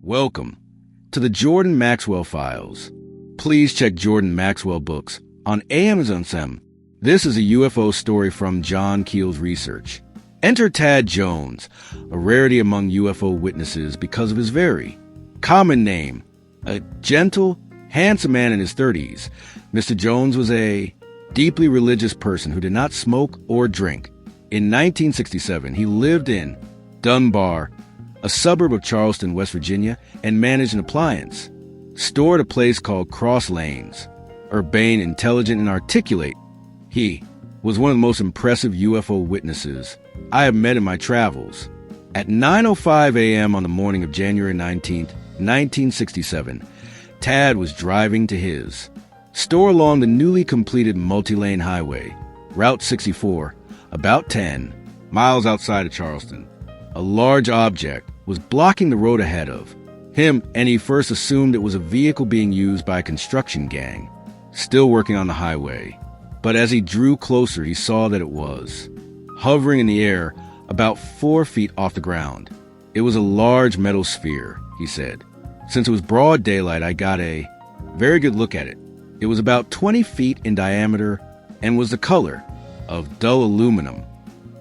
Welcome to the Jordan Maxwell Files. Please check Jordan Maxwell books on Amazon. This is a UFO story from John Keel's research. Enter Tad Jones, a rarity among UFO witnesses because of his very common name. A gentle, handsome man in his 30s, Mr. Jones was a deeply religious person who did not smoke or drink. In 1967, he lived in Dunbar, a suburb of Charleston, West Virginia, and managed an appliance store at a place called Cross Lanes. Urbane, intelligent, and articulate, he was one of the most impressive UFO witnesses I have met in my travels. At 9:05 a.m. on the morning of January 19, 1967, Tad was driving to his store along the newly completed multi-lane highway, Route 64, about 10 miles outside of Charleston. A large object was blocking the road ahead of him, and he first assumed it was a vehicle being used by a construction gang, still working on the highway. But as he drew closer, he saw that it was hovering in the air about 4 feet off the ground. It was a large metal sphere, he said. Since it was broad daylight, I got a very good look at it. It was about 20 feet in diameter and was the color of dull aluminum.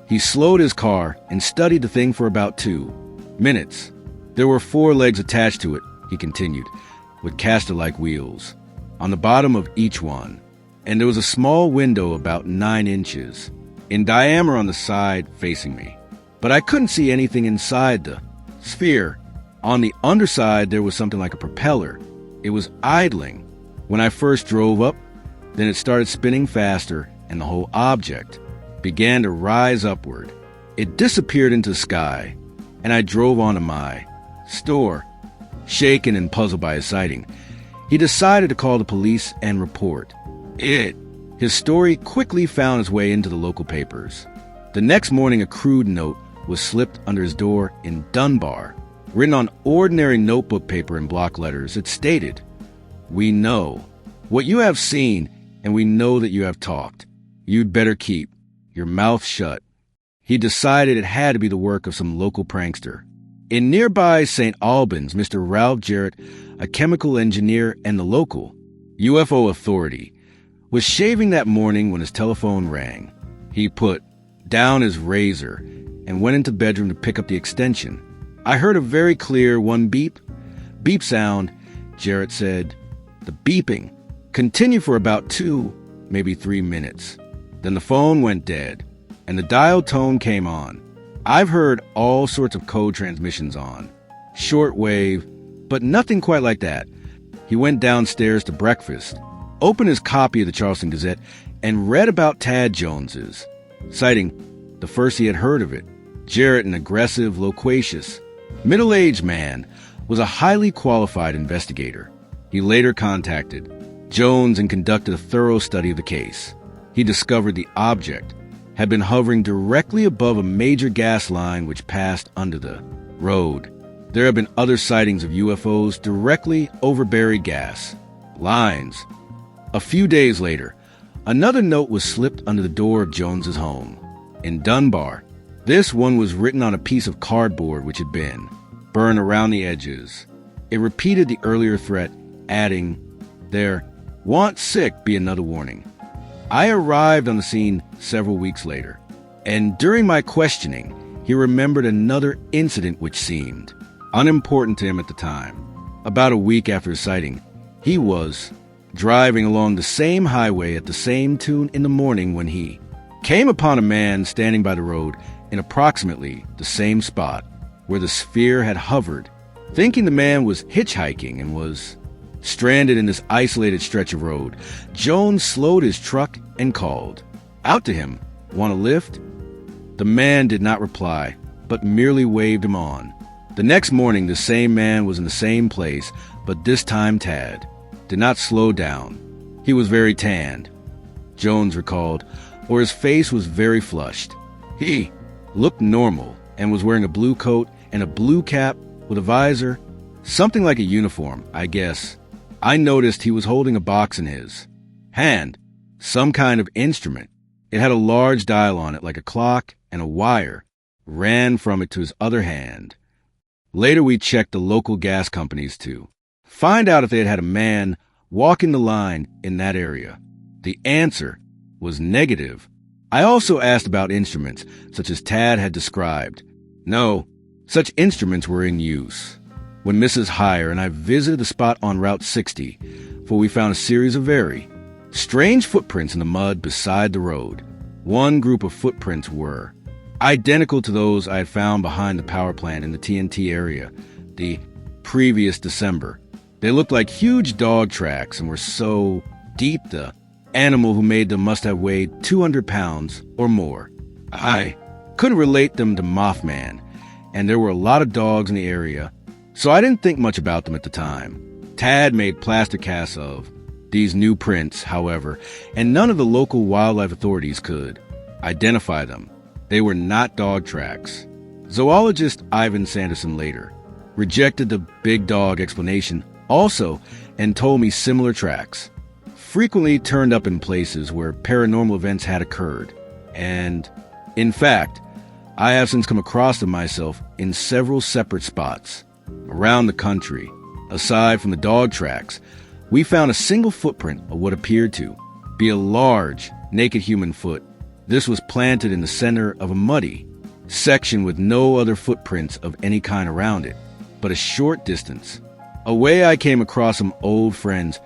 He slowed his car and studied the thing for about 2 minutes. There were 4 legs attached to it, he continued, with caster-like wheels on the bottom of each one, and there was a small window about 9 inches in diameter on the side facing me. But I couldn't see anything inside the sphere. On the underside, there was something like a propeller. It was idling. When I first drove up, then it started spinning faster, and the whole object began to rise upward. It disappeared into the sky, and I drove on to my store. Shaken and puzzled by his sighting, he decided to call the police and report it. His story quickly found its way into the local papers. The next morning, a crude note was slipped under his door in Dunbar. Written on ordinary notebook paper in block letters, it stated, "We know what you have seen, and we know that you have talked. You'd better keep your mouth shut." He decided it had to be the work of some local prankster. In nearby St. Albans, Mr. Ralph Jarrett, a chemical engineer and the local UFO authority, was shaving that morning when his telephone rang. He put down his razor and went into the bedroom to pick up the extension. "I heard a very clear one beep sound," Jarrett said. The beeping continued for about 2, maybe 3 minutes. Then the phone went dead, and the dial tone came on. I've heard all sorts of code transmissions on shortwave, but nothing quite like that. He went downstairs to breakfast, opened his copy of the Charleston Gazette, and read about Tad Jones's sighting, the first he had heard of it. Jarrett, an aggressive, loquacious, middle-aged man, was a highly qualified investigator. He later contacted Jones and conducted a thorough study of the case. He discovered the object had been hovering directly above a major gas line which passed under the road. There have been other sightings of UFOs directly over buried gas lines. A few days later, another note was slipped under the door of Jones's home in Dunbar. This one was written on a piece of cardboard which had been burned around the edges. It repeated the earlier threat, adding, "There want sick be another warning." I arrived on the scene several weeks later, and during my questioning, he remembered another incident which seemed unimportant to him at the time. About a week after his sighting, he was driving along the same highway at the same tune in the morning when he came upon a man standing by the road in approximately the same spot where the sphere had hovered. Thinking the man was hitchhiking and was stranded in this isolated stretch of road, Jones slowed his truck and called out to him, "Want a lift?" The man did not reply, but merely waved him on. The next morning, the same man was in the same place, but this time Tad did not slow down. He was very tanned, Jones recalled, or his face was very flushed. He looked normal and was wearing a blue coat and a blue cap with a visor, something like a uniform, I guess. I noticed he was holding a box in his hand, some kind of instrument. It had a large dial on it like a clock, and a wire ran from it to his other hand. Later, we checked the local gas companies to find out if they had had a man walking the line in that area. The answer was negative. I also asked about instruments, such as Tad had described. No, such instruments were in use. When Mrs. Heyer and I visited the spot on Route 60, for we found a series of very strange footprints in the mud beside the road. One group of footprints were identical to those I had found behind the power plant in the TNT area the previous December. They looked like huge dog tracks and were so deep the animal who made them must have weighed 200 pounds or more. I couldn't relate them to Mothman, and there were a lot of dogs in the area, so I didn't think much about them at the time. Tad made plaster casts of these new prints, however, and none of the local wildlife authorities could identify them. They were not dog tracks. Zoologist Ivan Sanderson later rejected the big dog explanation also and told me similar tracks frequently turned up in places where paranormal events had occurred. And, in fact, I have since come across them myself in several separate spots around the country. Aside from the dog tracks, we found a single footprint of what appeared to be a large, naked human foot. This was planted in the center of a muddy section with no other footprints of any kind around it. But a short distance away, I came across some old friends,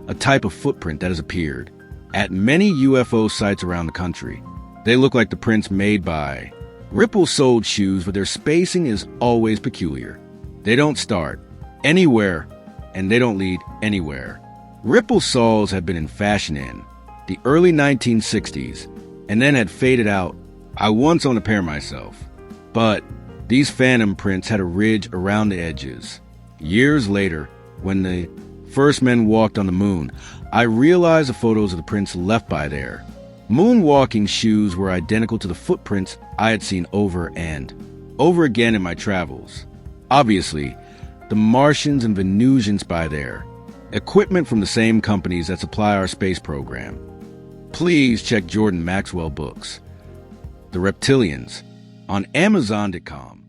a type of footprint that has appeared at many UFO sites around the country. They look like the prints made by Ripple-soled shoes, but their spacing is always peculiar. They don't start anywhere, and they don't lead anywhere. Ripple soles have been in fashion in the early 1960s, and then had faded out. I once owned a pair myself, but these phantom prints had a ridge around the edges. Years later, when the first men walked on the moon, I realized the photos of the prints left by there. Moonwalking shoes were identical to the footprints I had seen over and over again in my travels. Obviously, the Martians and Venusians buy there equipment from the same companies that supply our space program. Please check Jordan Maxwell books, The Reptilians, on Amazon.com.